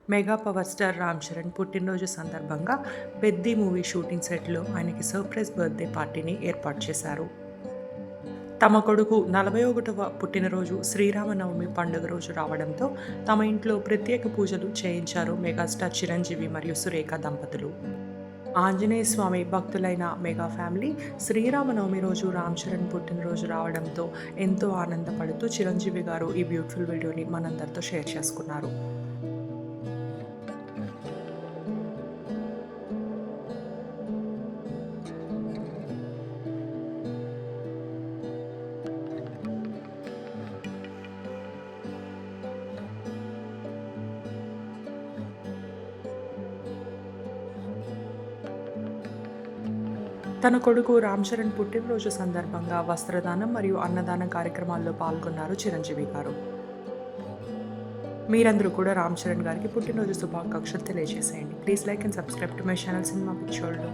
Mega power star Ram Charan పుట్టినరోజు సందర్భంగా 'Peddi' movie shooting సెట్‌లో ఆయనకి సర్ప్రైజ్ బర్త్‌డే పార్టీని ఏర్పాటు చేశారు. తమ కొడుకు 41వ పుట్టినరోజు శ్రీరామనవమి పండుగ రోజు రావడంతో తమ ఇంట్లో ప్రత్యేక పూజలు చేయించారు మెగాస్టార్ చిరంజీవి మరియు సురేఖ దంపతులు. ఆంజనేయ స్వామి భక్తులైన మెగా ఫ్యామిలీ శ్రీరామనవమి రోజు రామ్ చరణ్ పుట్టినరోజు రావడంతో ఎంతో ఆనందపడుతూ చిరంజీవి గారు ఈ బ్యూటిఫుల్ వీడియోని మనందరితో షేర్ చేసుకున్నారు. తన కొడుకు రామ్ చరణ్ పుట్టినరోజు సందర్భంగా వస్త్రదానం మరియు అన్నదానం కార్యక్రమాల్లో పాల్గొన్నారు చిరంజీవి గారు. మీరందరూ కూడా రామ్ చరణ్ గారికి పుట్టినరోజు శుభాకాంక్షలు తెలియజేసేయండి. Please like and subscribe to my channel సినిమా పిక్చర్లు.